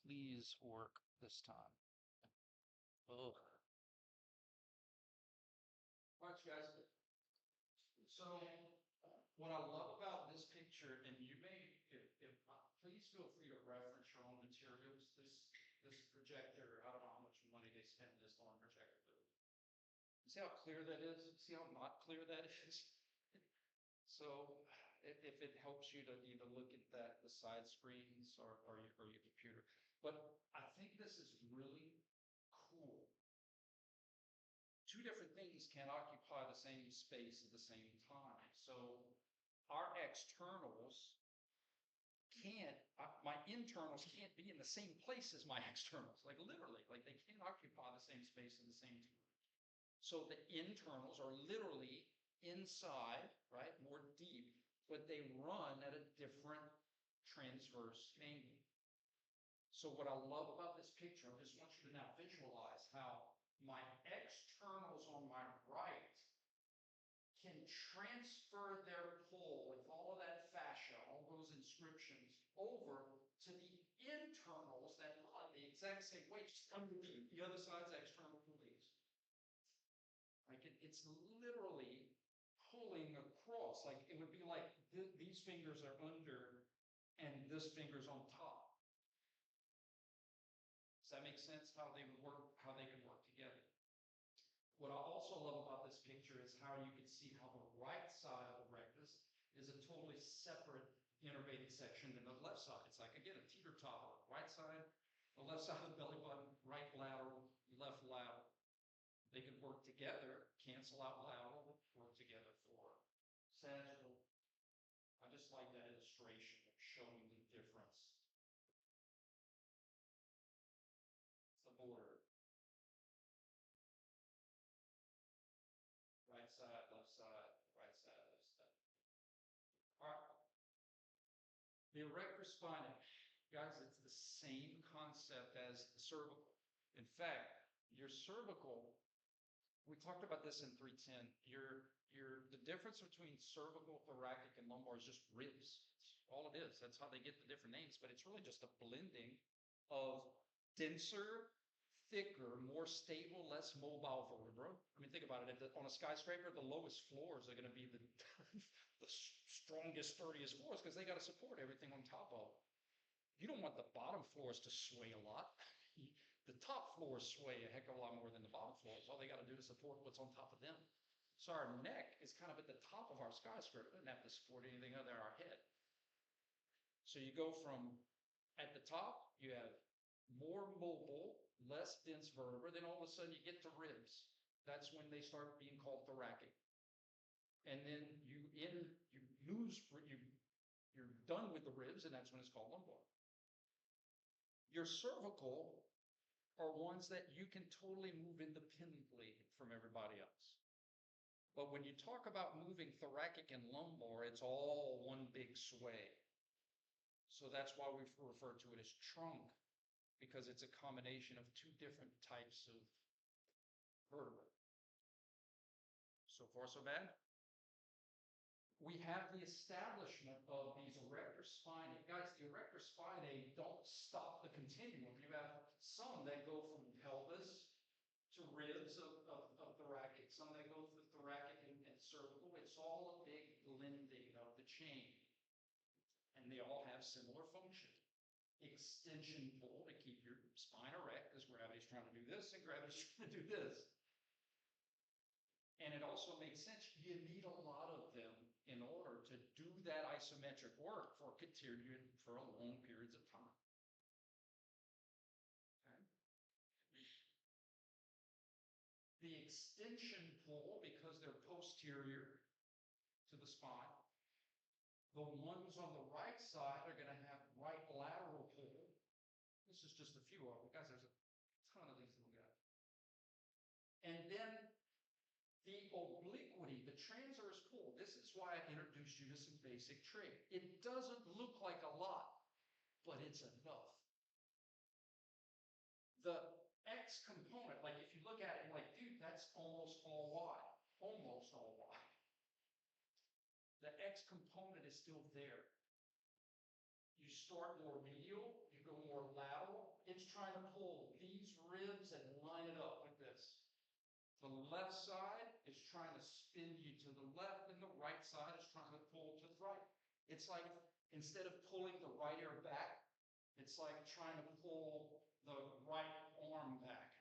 please work this time. Oh, Watch, guys. So, what I love about this picture, and you may, if please feel free to reference your own materials. This projector, I don't know how much money they spend this on projector. See how clear that is? See how not clear that is? So, if it helps you to either look at that, the side screens or your computer. But I think this is really cool. Two different things can occupy the same space at the same time. So our externals can't, my internals can't be in the same place as my externals, like literally, like they can't occupy the same space at the same time. So the internals are literally inside, right, more deep, but they run at a different transverse angle. So what I love about this picture, I just want you to now visualize how my externals on my right can transfer their pull with all of that fascia, all those inscriptions, over to the internals that run the exact same way, just underneath the other side's external pulleys. Like it's literally pulling across. Like it would be like these fingers are under and this finger's on top. Does that make sense how they would work, how they can work together? What I also love about this picture is how you can see how the right side of the rectus is a totally separate innervated section than the left side. It's like, again, a teeter-totter. Right side, the left side of the belly button, right lateral, left lateral. They can work together, cancel out lateral, work together for sagittal. I just like that illustration of showing the difference. The border. Right side, left side, right side, left side. All right. The erector spinae, guys, it's the same concept as the cervical. In fact, your cervical, we talked about this in 310. The difference between cervical, thoracic, and lumbar is just ribs. That's all it is. That's how they get the different names, but it's really just a blending of denser, thicker, more stable, less mobile vertebra. I mean, think about it. On a skyscraper, the lowest floors are going to be the, the strongest, sturdiest floors because they got to support everything on top of them. You don't want the bottom floors to sway a lot. The top floors sway a heck of a lot more than the bottom floors. All they got to do is support what's on top of them. So our neck is kind of at the top of our skyscraper. It doesn't have to support anything other than our head. So you go from at the top, you have more mobile, less dense vertebra. Then all of a sudden you get to ribs. That's when they start being called thoracic. And then you're done with the ribs, and that's when it's called lumbar. Your cervical are ones that you can totally move independently from everybody else. But when you talk about moving thoracic and lumbar, it's all one big sway. So that's why we refer to it as trunk, because it's a combination of two different types of vertebrae. So far, so bad? We have the establishment of these erector spinae. Guys, the erector spinae don't stop the continuum. You have some that go from pelvis to ribs of thoracic, some that go through thoracic and cervical. It's all a big blending of the chain. And they all have similar function. Extension pull to keep your spine erect, because gravity's trying to do this and gravity's trying to do this. And it also makes sense. You need a lot of them in order to do that isometric work for continuing for long periods of time. Okay. The extension pull, because they're posterior to the spine, the ones on the right side are going to have right lateral pull. This is just a few of them. Guys, there's a ton of these little guys. And then the obliquity, the transverse pull, this is why I introduced you to some basic trig. It doesn't look like a lot, but it's enough. The X component, like if you look at it, you're like, dude, that's almost all Y. Almost all Y. The X component is still there. You start more medial, you go more lateral, The left side is trying to spin you to the left, and the right side is trying to pull to the right. It's like instead of pulling the right ear back, it's like trying to pull the right arm back.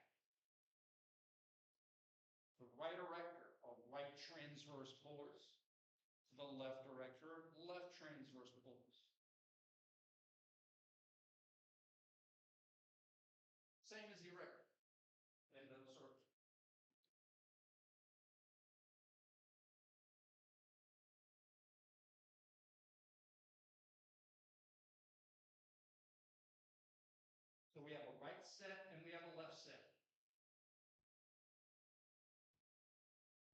The right erector are right transverse pullers. The left erector, left transverse pullers. Same as the erector and the circle. So we have a right set and we have a left set.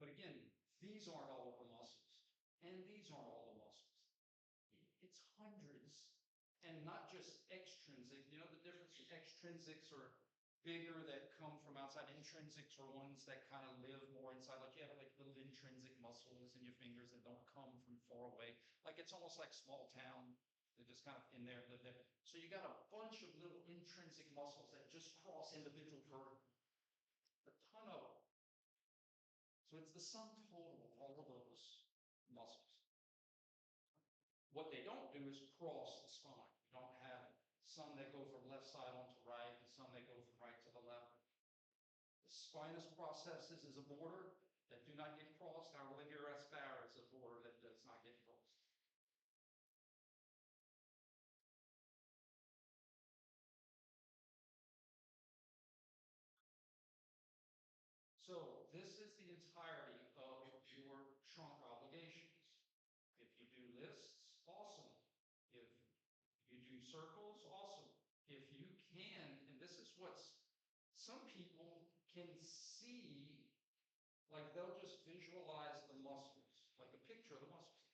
But again, these aren't all of the muscles, and these aren't all the muscles. It's hundreds, and not just extrinsic. You know the difference? Extrinsics are bigger that come from outside. Intrinsics are ones that kind of live more inside. Like you have like little intrinsic muscles in your fingers that don't come from far away. Like it's almost like small town. They're just kind of in there, live there. So you got a bunch of little intrinsic muscles that just cross individual vertebrae. A ton of them. So it's the sum total of all of those muscles. What they don't do is cross the spine. You don't have some that go from left side onto right and some that go from right to the left. The spinous processes is a border that do not get crossed. Our linear aspera is a border that does not get crossed. So this is the entirety of your trunk obligations. If you do lists, awesome. If you do circles, awesome. If you can, and this is what's, some people can see, like they'll just visualize the muscles, like a picture of the muscles.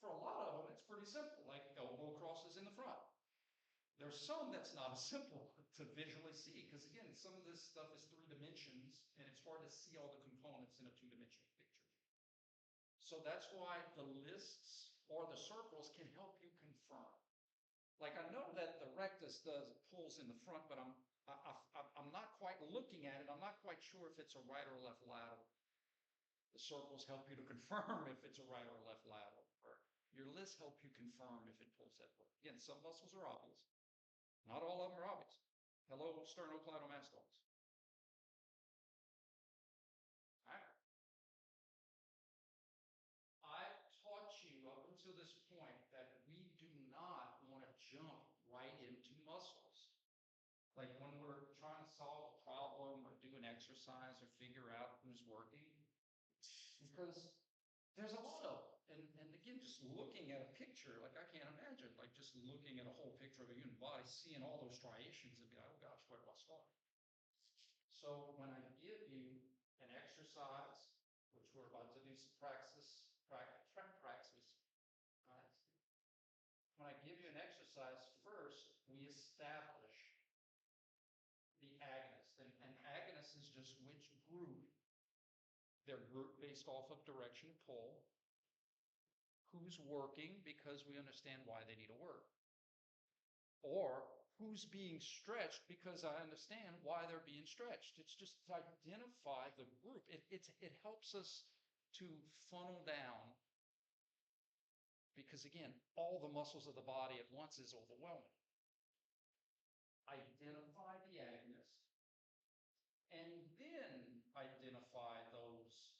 For a lot of them, it's pretty simple, like elbow crosses in the front. There's some that's not as simple to visually see, because again, some of this stuff is 3 dimensions, and it's hard to see all the components in a 2-dimensional picture. So that's why the lists or the circles can help you confirm. Like I know that the rectus pulls in the front, but I'm not quite looking at it. I'm not quite sure if it's a right or left lateral. The circles help you to confirm if it's a right or left lateral. Or your lists help you confirm if it pulls that way. Again, some muscles are obvious. Not all of them are obvious. Hello, sternocleidomastoids. All right. I taught you up until this point that we do not want to jump right into muscles. Like when we're trying to solve a problem or do an exercise or figure out who's working, because there's a lot of them. And again, just looking at a picture, like I can't imagine, like just looking at a whole picture of a human body, seeing all those striations and be like, oh gosh, where do I start? So when I give you an exercise, which we're about to do some praxis, when I give you an exercise, first we establish the agonist. And agonist is just which group. They're grouped based off of direction of pull. Who's working because we understand why they need to work. Or who's being stretched because I understand why they're being stretched. It's just to identify the group. It helps us to funnel down, because again, all the muscles of the body at once is overwhelming. Identify the agonist, and then identify those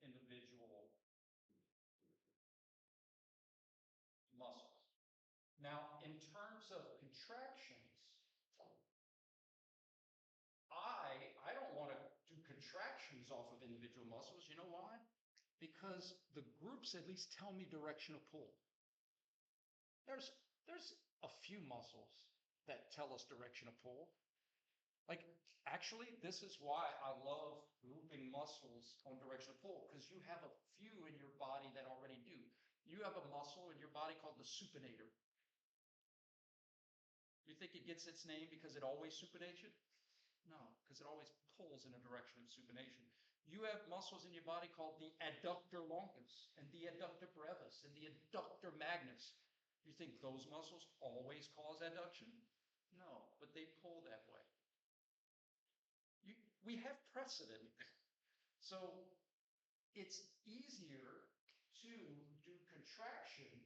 individual muscles. Now, in terms of contractions, I don't want to do contractions off of individual muscles. You know why? Because the groups at least tell me direction of pull. There's a few muscles that tell us direction of pull. Like, actually, this is why I love grouping muscles on direction of pull, because you have a few in your body that already do. You have a muscle in your body called the supinator. You think it gets its name because it always supinates you? No, because it always pulls in a direction of supination. You have muscles in your body called the adductor longus and the adductor brevis and the adductor magnus. You think those muscles always cause adduction? No, but they pull that way. we have precedent. So it's easier to do contractions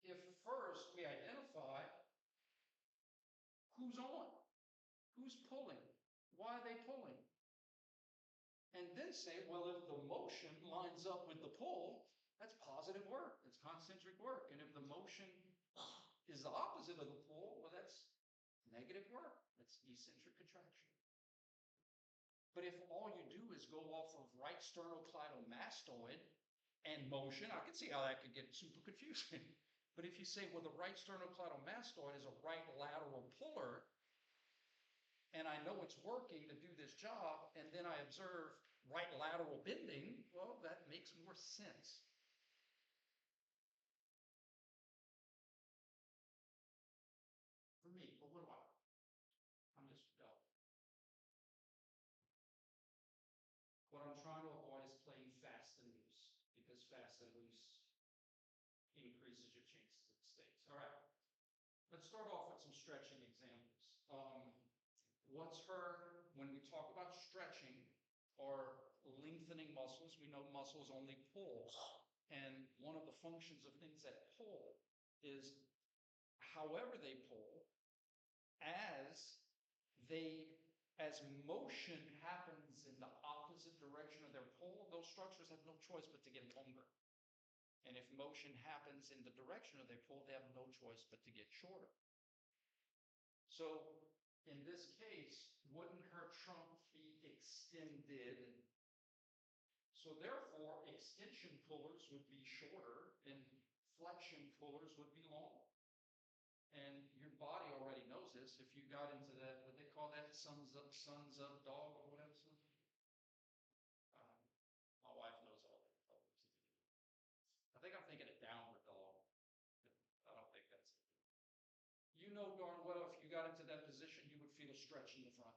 if first we identify who's on, who's pulling, why are they pulling? And then say, well, if the motion lines up with the pull, that's positive work, that's concentric work. And if the motion is the opposite of the pull, well, that's negative work, that's eccentric contraction. But if all you do is go off of right sternocleidomastoid and motion, I can see how that could get super confusing. But if you say, well, the right sternocleidomastoid is a right lateral puller, and I know it's working to do this job, and then I observe right lateral bending, well, that makes more sense. For me, but what do I? I'm just dumb. What I'm trying to avoid is playing fast and loose, because fast and loose increases your chances of mistakes. All right, let's start off with some stretching examples. When we talk about stretching or lengthening muscles, we know muscles only pull. And one of the functions of things that pull is however they pull, as motion happens in the opposite direction of their pull, those structures have no choice but to get longer. And if motion happens in the direction of their pull, they have no choice but to get shorter. So in this case, wouldn't her trunk be extended? So therefore, extension pullers would be shorter and flexion pullers would be long. And your body already knows this. If you got into that, what they call that, sons of dog or whatever. My wife knows all that. I think I'm thinking of downward dog. I don't think that's it. You know darn well if you got into that position, you would feel a stretch in the front.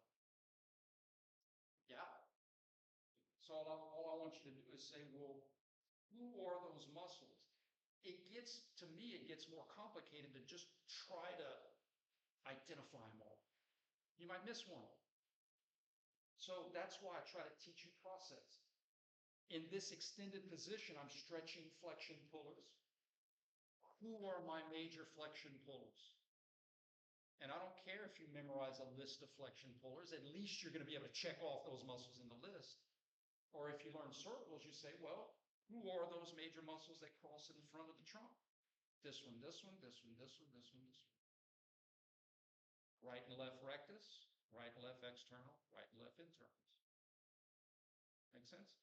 Yeah. So all I want you to do is say, well, who are those muscles? To me, it gets more complicated to just try to identify them all. You might miss one. So that's why I try to teach you process. In this extended position, I'm stretching flexion pullers. Who are my major flexion pullers? And I don't care if you memorize a list of flexion pullers, at least you're going to be able to check off those muscles in the list. Or if you learn circles, you say, well, who are those major muscles that cross in the front of the trunk? This one, this one, this one, this one, this one, this one. Right and left rectus, right and left external, right and left internals. Make sense?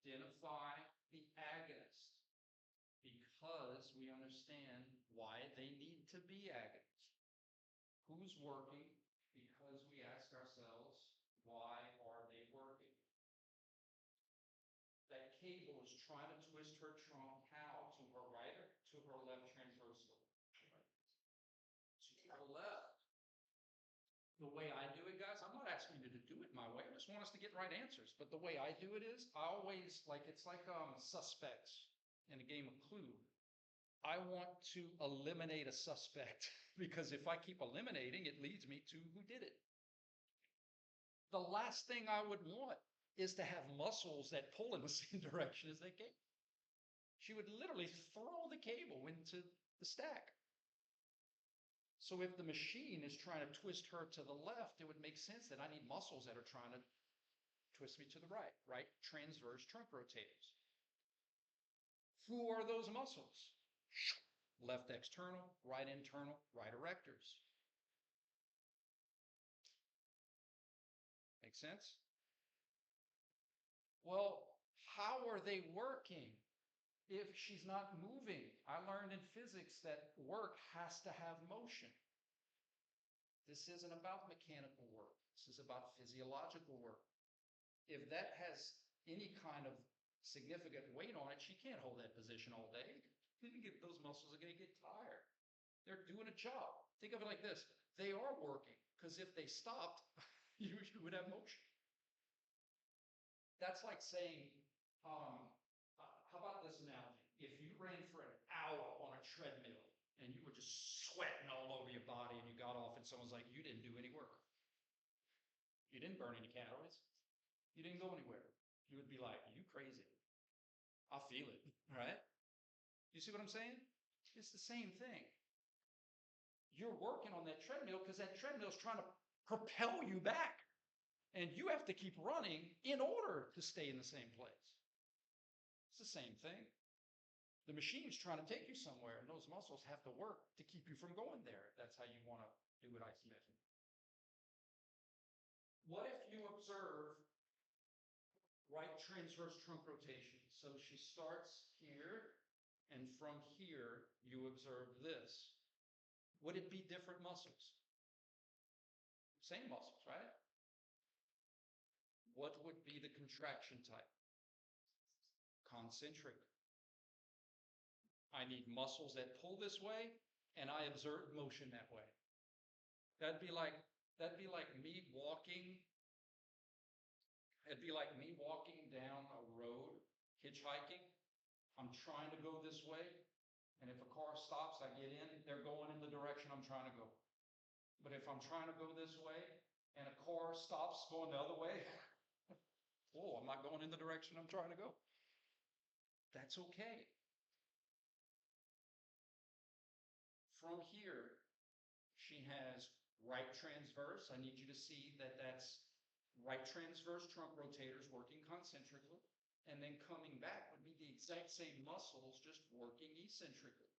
Identify the agonist because we understand why they need to be agonists. Who's working? Because we ask ourselves, why are they working? That cable is trying to twist her trunk how? To her right or to her left transversal? To her left. The way I do it, guys, I'm not asking you to do it my way. I just want us to get right answers. But the way I do it is, I always, it's like suspects in a game of Clue. I want to eliminate a suspect because if I keep eliminating, it leads me to who did it. The last thing I would want is to have muscles that pull in the same direction as they came. She would literally throw the cable into the stack. So if the machine is trying to twist her to the left, it would make sense that I need muscles that are trying to twist me to the right, right? Transverse trunk rotators. Who are those muscles? Left external, right internal, right erectors. Make sense? Well, how are they working if she's not moving? I learned in physics that work has to have motion. This isn't about mechanical work. This is about physiological work. If that has any kind of significant weight on it, she can't hold that position all day. Those muscles are going to get tired. They're doing a job. Think of it like this. They are working, because if they stopped, you would have motion. That's like saying How about this analogy? If you ran for an hour on a treadmill and you were just sweating all over your body and you got off and someone's like, you didn't do any work. You didn't burn any calories. You didn't go anywhere. You would be like, you crazy. I feel it, right? You see what I'm saying? It's the same thing. You're working on that treadmill because that treadmill is trying to propel you back. And you have to keep running in order to stay in the same place. It's the same thing. The machine's trying to take you somewhere, and those muscles have to work to keep you from going there. That's how you want to do it isometric. What if you observe right transverse trunk rotation? So she starts here, and from here, you observe this. Would it be different muscles? Same muscles, right? What would be the contraction type? Concentric. I need muscles that pull this way, and I exert motion that way. That'd be like me walking. It'd be like me walking down a road, hitchhiking. I'm trying to go this way, and if a car stops, I get in. They're going in the direction I'm trying to go. But if I'm trying to go this way, and a car stops going the other way, oh, I'm not going in the direction I'm trying to go. That's okay. From here, she has right transverse. I need you to see that that's right transverse trunk rotators working concentrically. And then coming back would be the exact same muscles, just working eccentrically.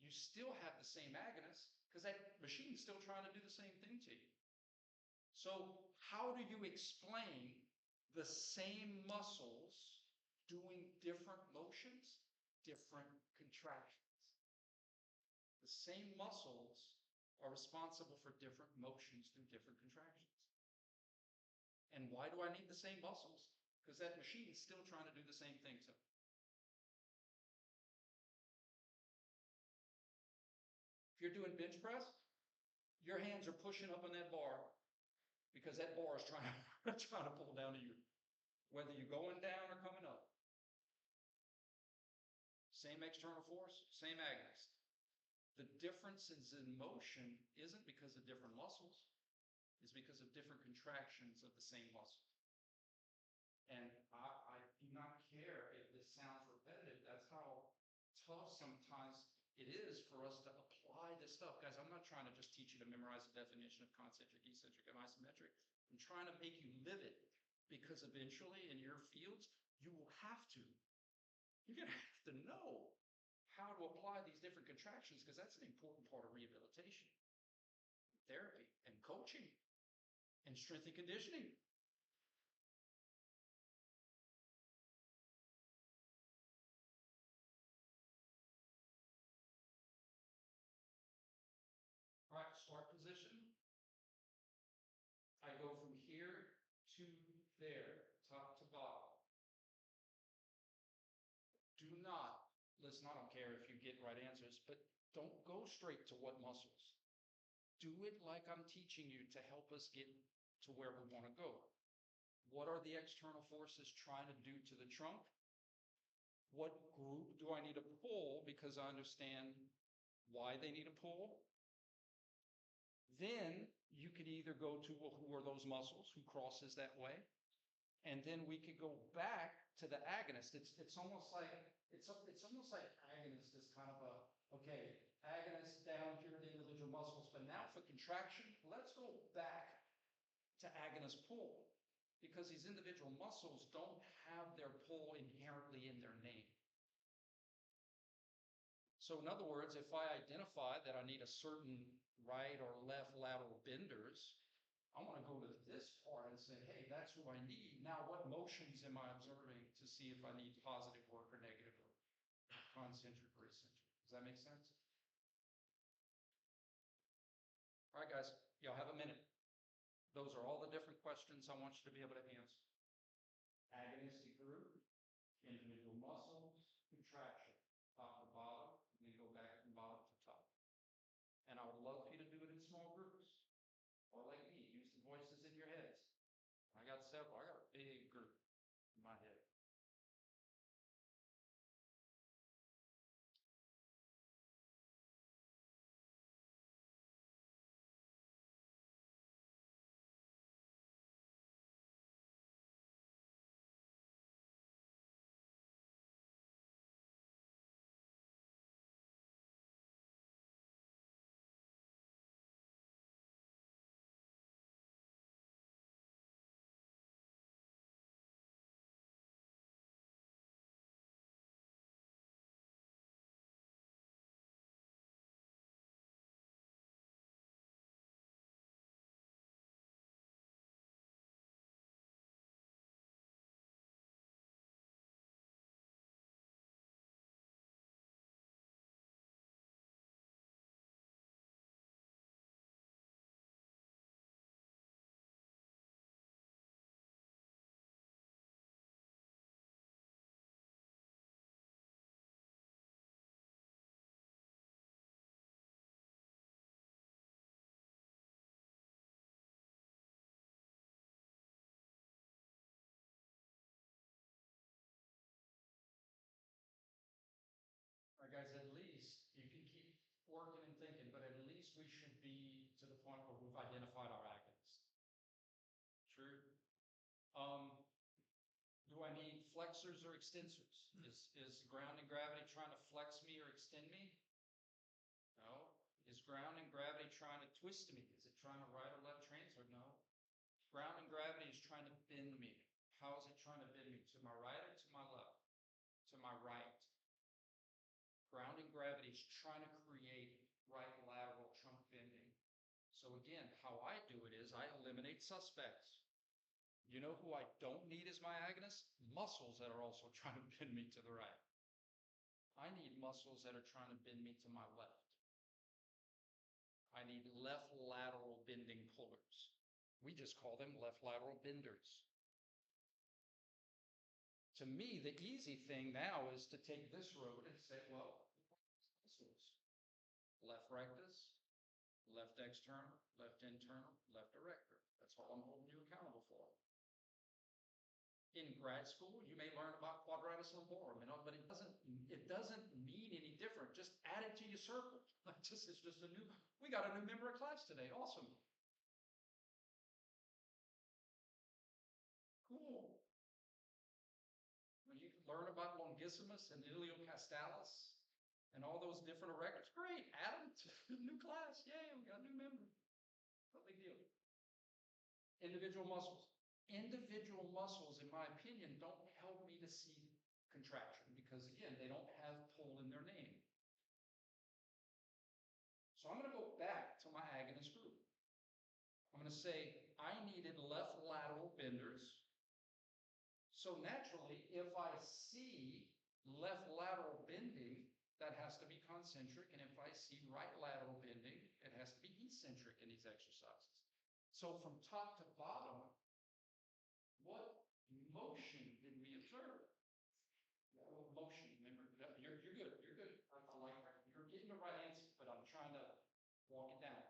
You still have the same agonist because that machine's still trying to do the same thing to you. So how do you explain the same muscles doing different motions, different contractions? The same muscles are responsible for different motions through different contractions. And why do I need the same muscles? Because that machine is still trying to do the same thing to me. If you're doing bench press, your hands are pushing up on that bar because that bar is trying to pull down to you, whether you're going down or coming up. Same external force, same agonist. The differences in motion isn't because of different muscles, it's because of different contractions of the same muscle. And I do not care if this sounds repetitive. That's how tough sometimes it is for us to apply this stuff. Guys, I'm not trying to just teach you to memorize the definition of concentric, eccentric, and isometric. I'm trying to make you live it because eventually in your fields, you will have to. You're going to have to know how to apply these different contractions because that's an important part of rehabilitation, therapy, and coaching, and strength and conditioning. All right, start position. I go from here to there, top to bottom. Do not, listen, I don't care if you get right answers, but don't go straight to what muscles. Do it like I'm teaching you to help us get to where we want to go. What are the external forces trying to do to the trunk? What group do I need to pull because I understand why they need to pull? Then you could either go to, well, who are those muscles? Who crosses that way? And then we could go back to the agonist. It's almost like agonist is kind of a, okay, agonist down here the individual muscles, but now for contraction, let's go back to agonist pull because these individual muscles don't have their pull inherently in their name. So in other words, if I identify that I need a certain right or left lateral benders, I want to go to this part and say, hey, that's who I need. Now, what motions am I observing to see if I need positive work or negative work, concentric or eccentric? Does that make sense? All right, guys, y'all have a minute. Those are all the different questions I want you to be able to answer. Agonistic group, individual muscles, contraction, top to bottom, and then go back from bottom to top. And I would love for you to do it in small groups. Or like me, use the voices in your heads. I got several. I got a big group in my head. flexors or extensors? Is ground and gravity trying to flex me or extend me? No. Is ground and gravity trying to twist me? Is it trying to right or left transfer? No. Ground and gravity is trying to bend me. How is it trying to bend me? To my right or to my left? To my right. Ground and gravity is trying to create right lateral trunk bending. So again, how I do it is I eliminate suspects. You know who I don't need as my agonist? Muscles that are also trying to bend me to the right. I need muscles that are trying to bend me to my left. I need left lateral bending pullers. We just call them left lateral benders. To me, the easy thing now is to take this road and say, well, left rectus, left external, left internal, left erector. That's all I'm holding you accountable for. In grad school, you may learn about quadratus lumborum, but it doesn't mean any different. Just add it to your circle. We got a new member of class today. Awesome. Cool. When you learn about longissimus and iliocastalis and all those different erectors, great. Add them to the new class. Yay, we got a new member. No big deal. Individual muscles. Individual muscles, in my opinion, don't help me to see contraction because, again, they don't have pull in their name. So I'm going to go back to my agonist group. I'm going to say I needed left lateral benders. So naturally, if I see left lateral bending, that has to be concentric. And if I see right lateral bending, it has to be eccentric in these exercises. So from top to bottom, what motion did we observe? Motion, remember, you're good, you're good. You're getting the right answer, but I'm trying to walk it down.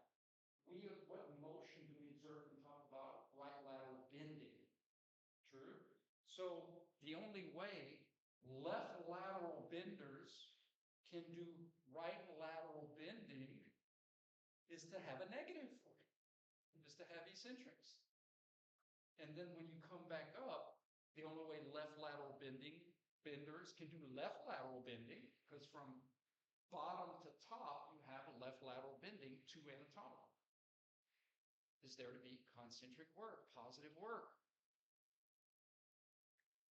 What motion do we observe from top to bottom? Right lateral bending. True? So the only way left lateral benders can do right lateral bending is to have a negative for it, is to have eccentrics. And then when you come back up, the only way left lateral benders can do left lateral bending, because from bottom to top, you have a left lateral bending to anatomical. Is there to be concentric work, positive work?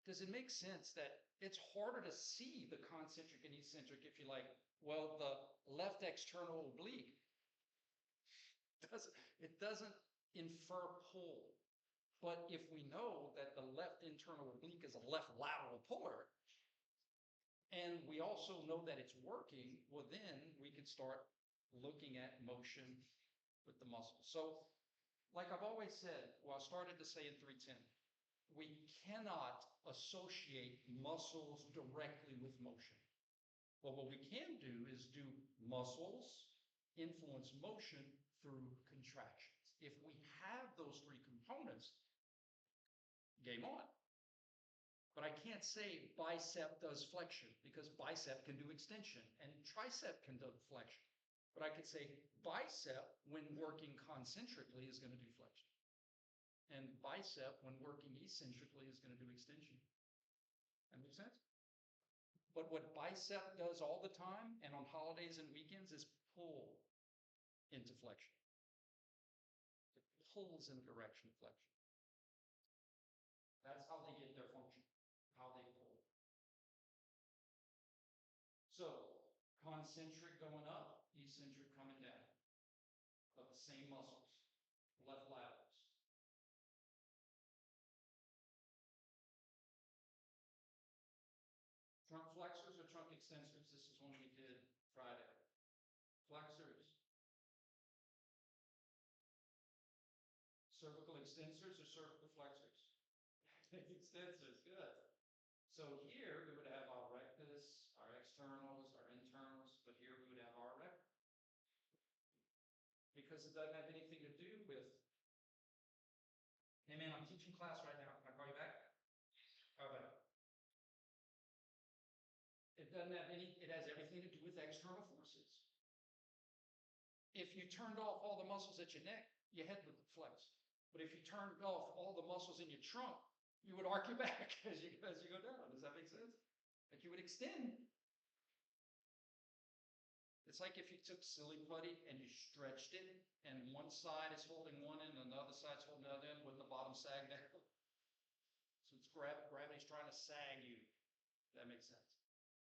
Does it make sense that it's harder to see the concentric and eccentric if you like, well, the left external oblique, it doesn't infer pull. But if we know that the left internal oblique is a left lateral puller, and we also know that it's working, well, then we can start looking at motion with the muscles. So, like I've always said, well, I started to say in 310, we cannot associate muscles directly with motion. Well, what we can do is do muscles influence motion through contractions. If we have those three components, game on. But I can't say bicep does flexion because bicep can do extension and tricep can do flexion. But I could say bicep, when working concentrically, is going to do flexion. And bicep, when working eccentrically, is going to do extension. That makes sense? But what bicep does all the time and on holidays and weekends is pull into flexion. It pulls in the direction of flexion. That's how they get their function, how they pull. So, concentric going up, eccentric coming down, of the same muscles, left laterals. Trunk flexors or trunk extensors? This is one we did Friday. Flexors. Cervical extensors or cervical flexors? Extensors, good. So here we would have our rectus, our externals, our internals, but here we would have our erector. Because it doesn't have anything to do with, hey man, I'm teaching class right now. Can I call you back? All right. It has everything to do with external forces. If you turned off all the muscles at your neck, your head would flex. But if you turned off all the muscles in your trunk, you would arc your back as you go down. Does that make sense? Like you would extend. It's like if you took silly putty and you stretched it, and one side is holding one end and the other side's holding the other end, with the bottom sag down. So it's gravity's trying to sag you. That makes sense.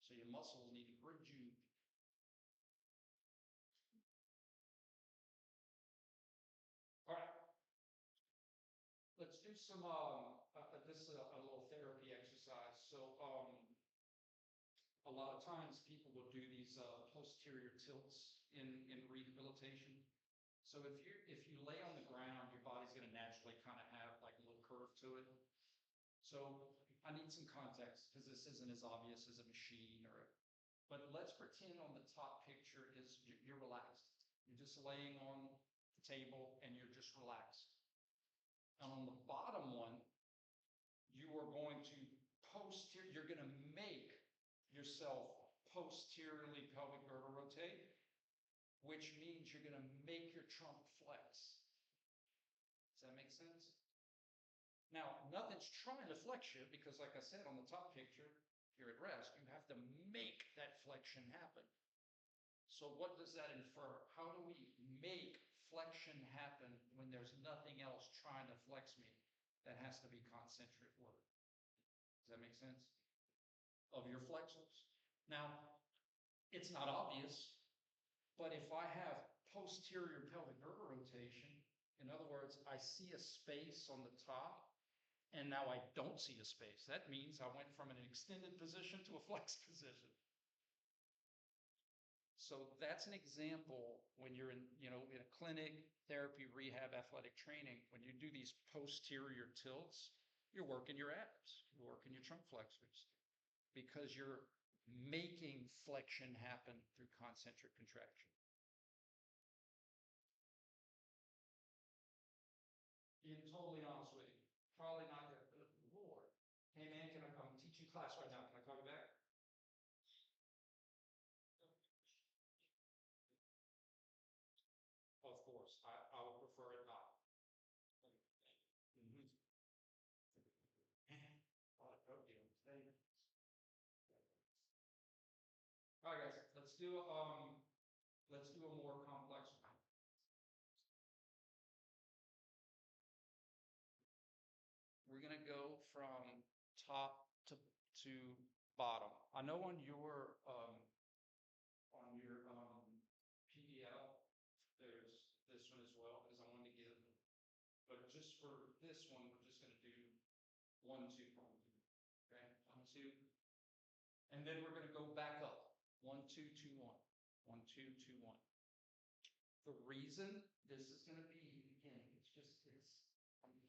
So your muscles need to bridge you. All right. Let's do some, this is a little therapy exercise. So, a lot of times people will do these posterior tilts in rehabilitation. So if you lay on the ground, your body's going to naturally kind of have like a little curve to it. So I need some context because this isn't as obvious as a machine but let's pretend on the top picture is you're relaxed. You're just laying on the table and you're just relaxed. And on the bottom one, you are going to you're going to make yourself posteriorly pelvic girdle rotate, which means you're going to make your trunk flex. Does that make sense? Now, nothing's trying to flex you because, like I said on the top picture, you're at rest. You have to make that flexion happen. So what does that infer? How do we make flexion happen when there's nothing else trying to flex me? That has to be concentric work. Does that make sense? Of your flexors. Now, it's not obvious, but if I have posterior pelvic girdle rotation, in other words, I see a space on the top, and now I don't see a space. That means I went from an extended position to a flexed position. So that's an example when you're in a clinic, therapy, rehab, athletic training, when you do these posterior tilts, you're working your abs, you're working your trunk flexors, because you're making flexion happen through concentric contraction. Being totally honest with you, probably not that good. Lord, hey man, can I come teach you class right now? Can I call you back? Of course, I would prefer it not. Mm-hmm. A lot of protein today. All right, guys, let's do a more complex one. We're gonna go from top to bottom. I know on your PDL, there's this one as well, because I wanted to give, but just for this one, we're just gonna do 1, 2, 1. Okay, 1, 2, and then we're gonna go back up. 1, 2, 2, 1. 1, 2, 2, 1. The reason this is gonna be, again,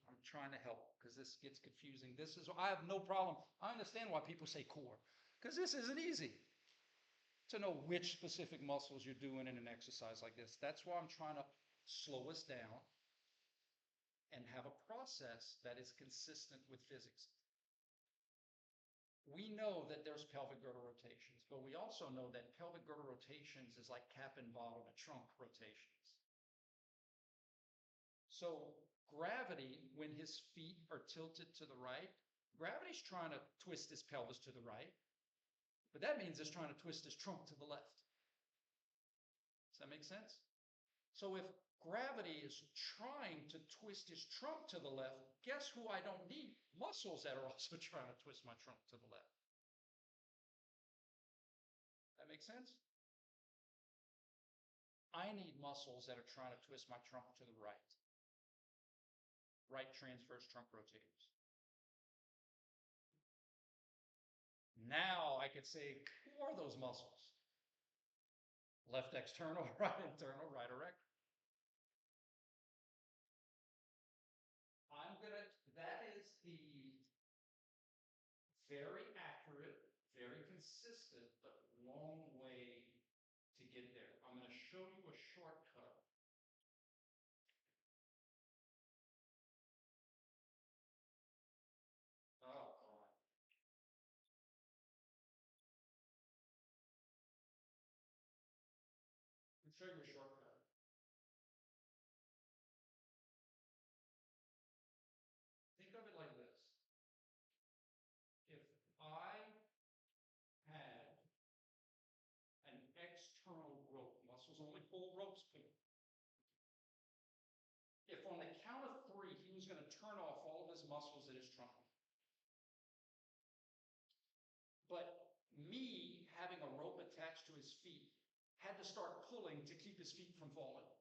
I'm trying to help because this gets confusing. I have no problem. I understand why people say core, because this isn't easy to know which specific muscles you're doing in an exercise like this. That's why I'm trying to slow us down and have a process that is consistent with physics. We know that there's pelvic girdle rotations, but we also know that pelvic girdle rotations is like cap and bottom and trunk rotations. So gravity, when his feet are tilted to the right, gravity's trying to twist his pelvis to the right, but that means it's trying to twist his trunk to the left. Does that make sense? So if gravity is trying to twist his trunk to the left, guess who I don't need? Muscles that are also trying to twist my trunk to the left. That makes sense? I need muscles that are trying to twist my trunk to the right. Right transverse trunk rotators. Now I could say, who are those muscles? Left external, right internal, right erector. That is the very accurate, very consistent, but long way to get there. I'm going to show you a shortcut. Oh, God. I'll show you a shortcut. Think of it like this. pull, ropes pull. If on the count of 3, he was going to turn off all of his muscles in his trunk. But me having a rope attached to his feet had to start pulling to keep his feet from falling.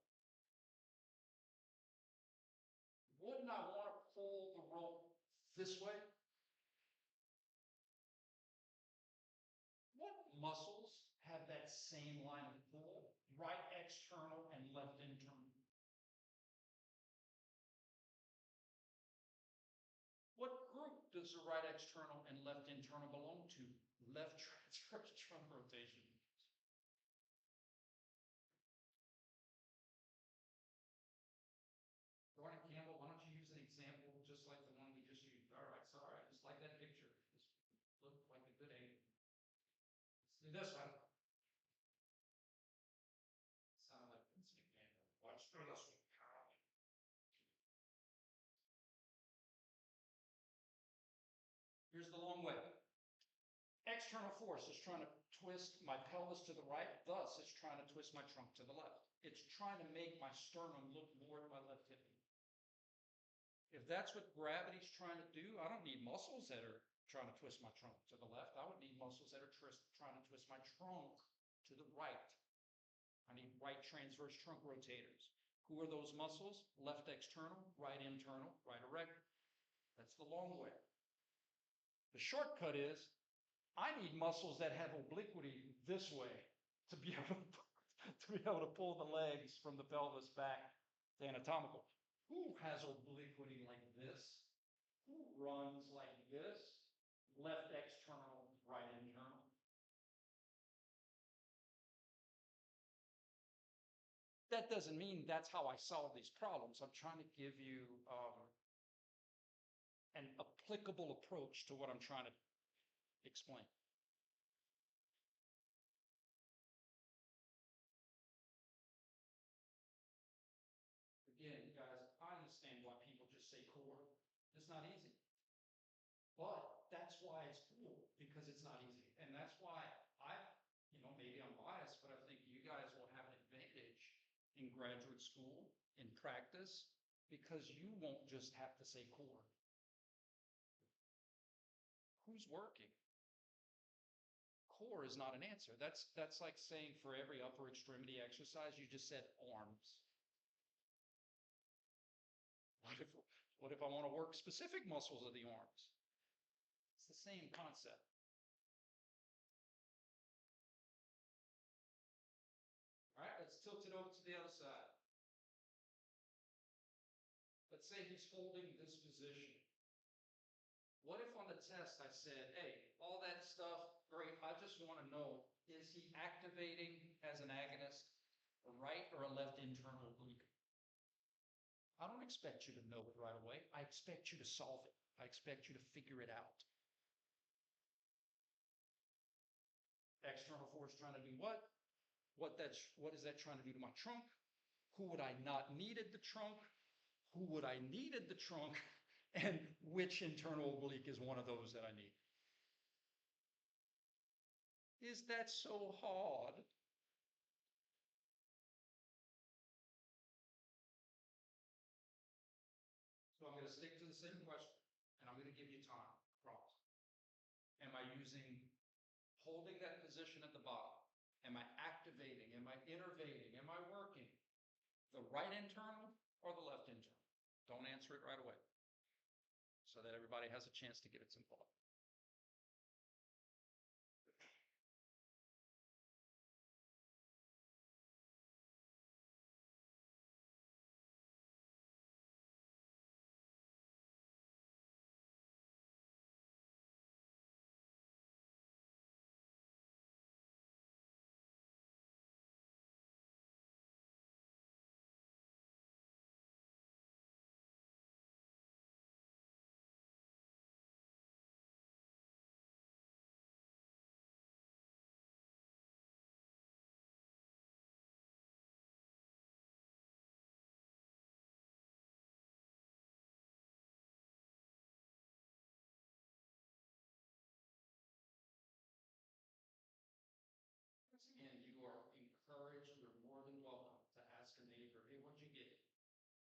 Wouldn't I want to pull the rope this way? What muscles have that same line of pull, right external and left internal? What group does the right external and left internal belong to? Left transverse trunk rotation. Gordon Campbell, why don't you use an example just like the one we just used? All right, sorry, just like that picture. This looked like a good angle. Let's do this one. Sound like it's an example. Watch through this one. Here's the long way. External force is trying to twist my pelvis to the right, thus it's trying to twist my trunk to the left. It's trying to make my sternum look more at my left hip. If that's what gravity's trying to do, I don't need muscles that are trying to twist my trunk to the left. I would need muscles that are trying to twist my trunk to the right. I need right transverse trunk rotators. Who are those muscles? Left external, right internal, right erector. That's the long way. The shortcut is I need muscles that have obliquity this way to be able to pull the legs from the pelvis back to anatomical. Who has obliquity like this? Who runs like this? Left external, right internal. That doesn't mean that's how I solve these problems. I'm trying to give you an applicable approach to what I'm trying to explain. Again, guys, I understand why people just say core. It's not easy. But that's why it's cool, because it's not easy. And that's why maybe I'm biased, but I think you guys will have an advantage in graduate school, in practice, because you won't just have to say core. Who's working? Core is not an answer. That's like saying for every upper extremity exercise, you just said arms. What if I want to work specific muscles of the arms? It's the same concept. All right, let's tilt it over to the other side. Let's say he's holding this position. What if on the test I said, hey, all that stuff, great, I just want to know, is he activating as an agonist a right or a left internal oblique? I don't expect you to know it right away. I expect you to solve it. I expect you to figure it out. External force trying to do what? What is that trying to do to my trunk? Who would I not needed the trunk? Who would I needed the trunk? And which internal oblique is one of those that I need? Is that so hard? So I'm going to stick to the same question, and I'm going to give you time, I promise. Am I holding that position at the bottom? Am I activating? Am I innervating? Am I working? The right internal or the left internal? Don't answer it right away, so that everybody has a chance to give it some thought.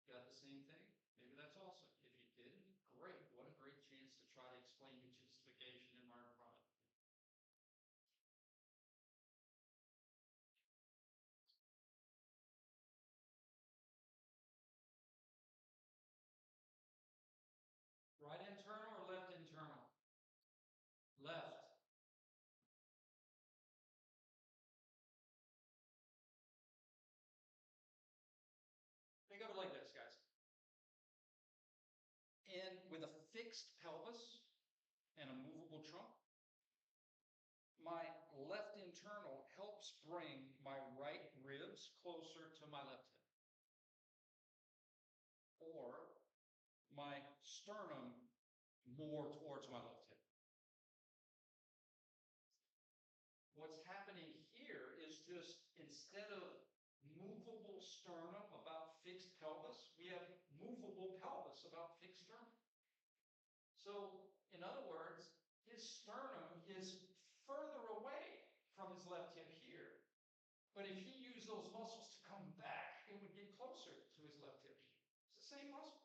Got the same thing? Maybe that's awesome. If you didn't, great. What a great chance to try to explain your justification in my product. Right internal or left internal? Left. Think of it like this, guys. And with a fixed pelvis and a movable trunk, my left internal helps bring my right ribs closer to my left hip. Or my sternum more towards my left hip. What's happening here is just instead of movable sternum about fixed pelvis, we have movable pelvis about fixed sternum. So, in other words, his sternum is further away from his left hip here. But if he used those muscles to come back, it would get closer to his left hip. It's the same muscle.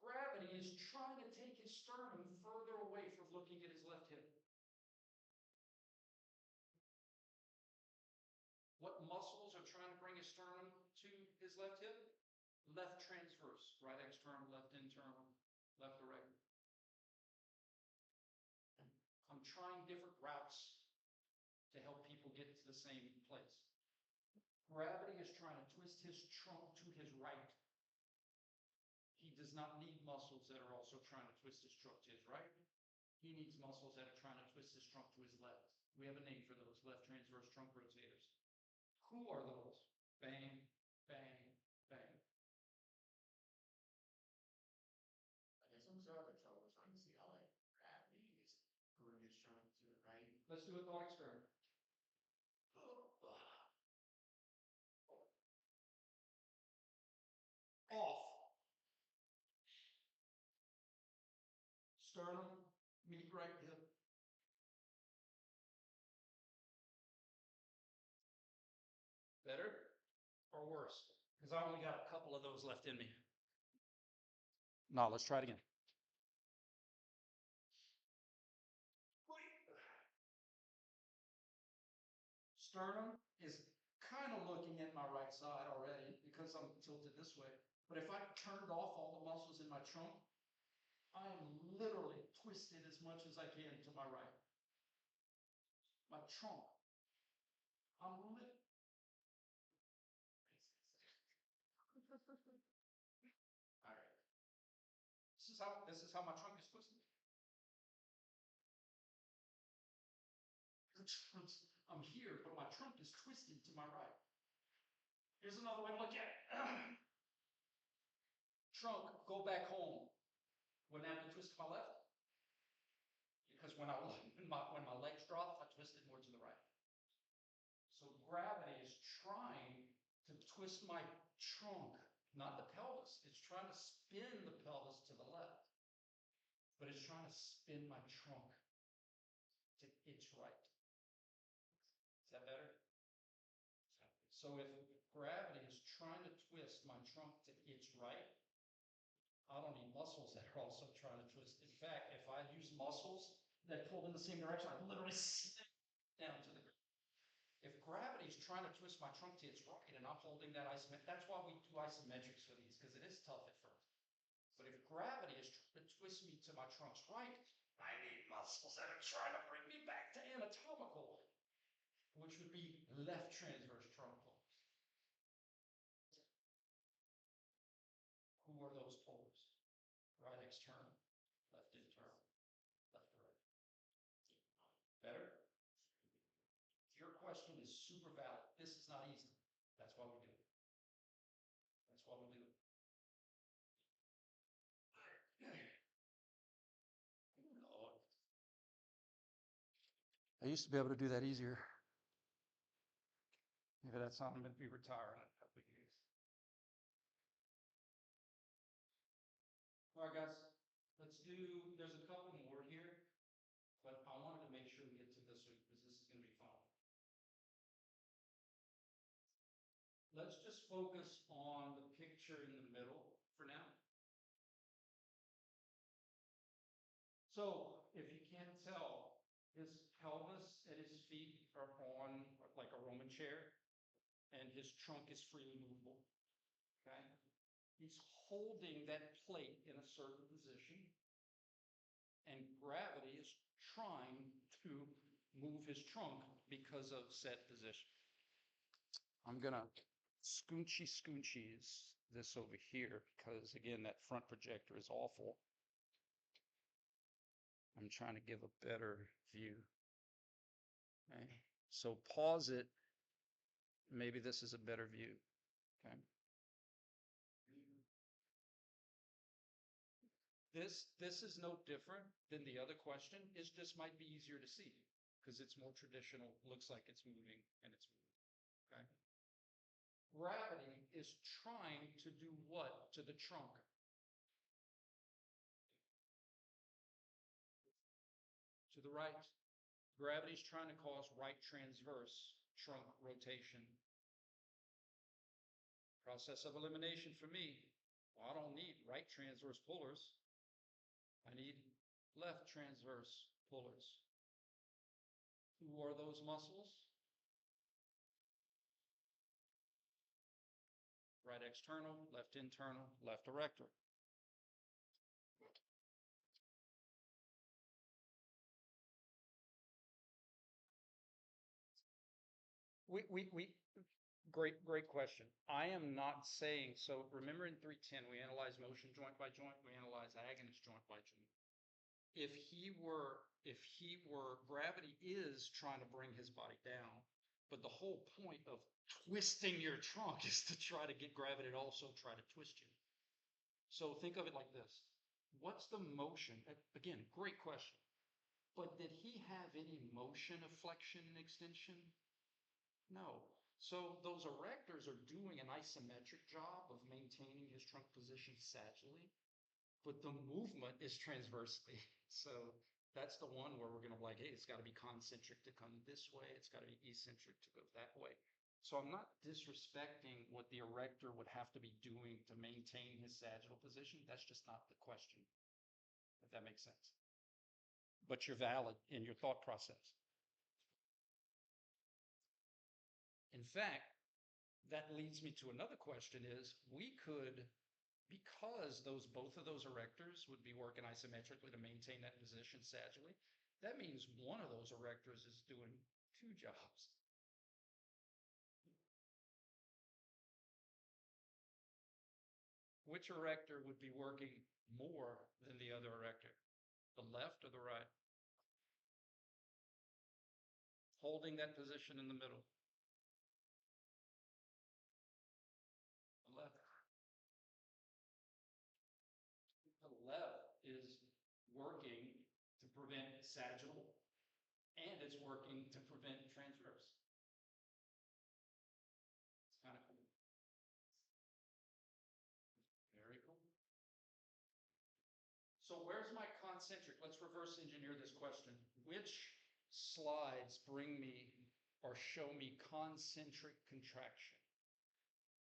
Gravity is trying to take his sternum further away from looking at his left hip. What muscles are trying to bring his sternum to his left hip? Left transverse, right external, left internal, left to right. I'm trying different routes to help people get to the same place. Gravity is trying to twist his trunk to his right. He does not need muscles that are also trying to twist his trunk to his right. He needs muscles that are trying to twist his trunk to his left. We have a name for those, left transverse trunk rotators. Who are those? Bang, bang, bang. I guess I'm still having trouble trying to see how like gravity is pulling his trunk to the right. Let's do a thought experiment. Off. Sternum, meet right hip. Better or worse? Because I only got a couple of those left in me. Now let's try it again. Sternum is kind of looking at my right side already because I'm tilted this way. But if I turned off all the muscles in my trunk, I am literally twisted as much as I can to my right. My trunk. I'm lit. All right. This is how my trunk is twisted. I'm here, but my trunk is twisted to my right. Here's another way to look at it. Trunk, go back home. Wouldn't have to twist to my left. Because when my legs dropped, I twisted more to the right. So gravity is trying to twist my trunk, not the pelvis. It's trying to spin the pelvis to the left. But it's trying to spin my trunk to its right. Is that better? So if gravity is trying to twist my trunk to its right, I don't need muscles that are also trying to twist. In fact, if I use muscles that pull in the same direction, I literally slip down to the ground. If gravity is trying to twist my trunk to its right and I'm holding that isometric, that's why we do isometrics for these, because it is tough at first. But if gravity is trying to twist me to my trunk's right, I need muscles that are trying to bring me back to anatomical, which would be left transverse trunk pulls. Who are those poles? Right external, left internal, left to right. Better? Your question is super valid. This is not easy. That's why we do it. That's why we do it. Lord. I used to be able to do that easier. Maybe that's how I'm going to be retired in a couple of years. All right, guys. There's a couple more here, but I wanted to make sure we get to this one because this is going to be fun. Let's just focus on the picture in the middle for now. So if you can't tell, his pelvis and his feet are on like a Roman chair, and his trunk is freely movable. Okay? He's holding that plate in a certain position, and gravity is trying to move his trunk because of said position. I'm gonna scoochies this over here because again, that front projector is awful. I'm trying to give a better view. Okay. So pause it. Maybe this is a better view. Okay. This is no different than the other question. It just might be easier to see because it's more traditional. Looks like it's moving and it's moving. Okay. Gravity is trying to do what to the trunk? To the right. Gravity is trying to cause right transverse trunk rotation. Process of elimination for me. Well, I don't need right transverse pullers. I need left transverse pullers. Who are those muscles? Right external, left internal, left erector. Great question. I am not saying, so remember in 310, we analyze motion joint by joint, we analyze agonist joint by joint. If he were, gravity is trying to bring his body down, but the whole point of twisting your trunk is to try to get gravity to also try to twist you. So think of it like this. What's the motion? Again, great question. But did he have any motion of flexion and extension? No. So those erectors are doing an isometric job of maintaining his trunk position sagittally, but the movement is transversely. So that's the one where we're going to be like, hey, it's got to be concentric to come this way. It's got to be eccentric to go that way. So I'm not disrespecting what the erector would have to be doing to maintain his sagittal position. That's just not the question, if that makes sense. But you're valid in your thought process. In fact, that leads me to another question is we could, because both of those erectors would be working isometrically to maintain that position sagittally, that means one of those erectors is doing two jobs. Which erector would be working more than the other erector? The left or the right? Holding that position in the middle. The left. The left is working to prevent sagittal, and it's working to prevent transverse. It's kind of cool. Very cool. So where's my concentric? Let's reverse engineer this question. Which slides bring me or show me concentric contraction?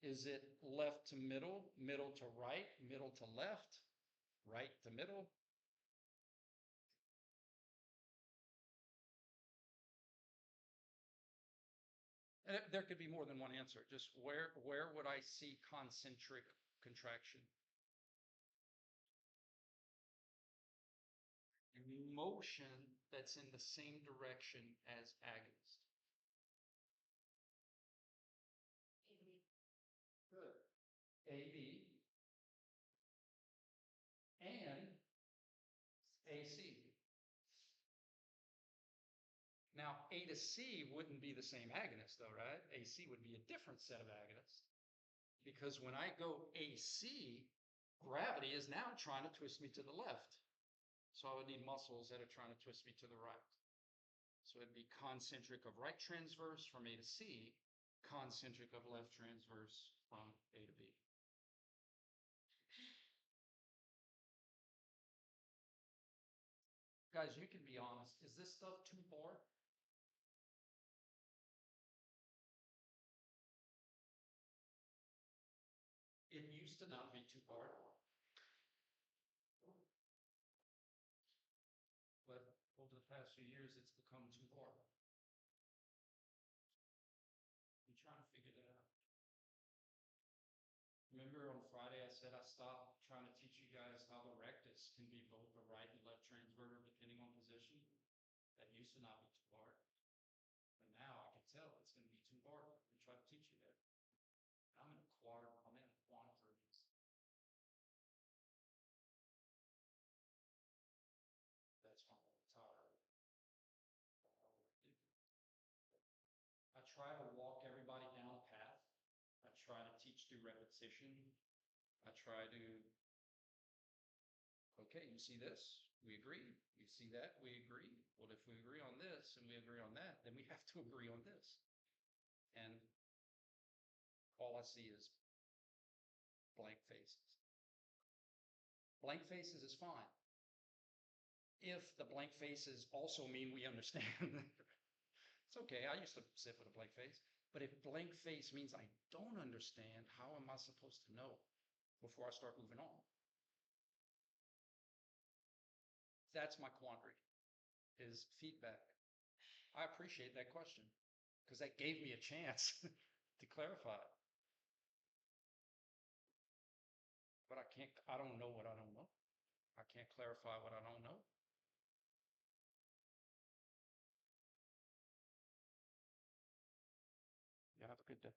Is it left to middle, middle to right, middle to left, right to middle? And there could be more than one answer. Just where would I see concentric contraction? Motion that's in the same direction as agonist. Good. AB and AC. Now, A to C wouldn't be the same agonist though, right? AC would be a different set of agonists. Because when I go AC, gravity is now trying to twist me to the left. So I would need muscles that are trying to twist me to the right. So it'd be concentric of right transverse from A to C, concentric of left transverse from A to B. Guys, you can be honest. Is this stuff too boring? used to not be too hard. But over the past few years, it's become too hard. I'm trying to figure that out. Remember on Friday, I said I stopped trying to teach you guys how the rectus can be both a right and left transverter depending on position. That used to not be too hard. But now I can tell it's going to be too hard to try to teach you that. I'm in a quadrant. That's why I'm tired. I try to walk everybody down a path. I try to teach through repetition. I try to, okay, you see this? We agree. You see that? We agree. Well, if we agree on this and we agree on that, then we have to agree on this. And all I see is blank faces. Blank faces is fine. If the blank faces also mean we understand, it's okay. I used to sit with a blank face. But if blank face means I don't understand, how am I supposed to know before I start moving on? That's my quandary, is feedback. I appreciate that question because that gave me a chance to clarify. But I don't know what I don't know. I can't clarify what I don't know.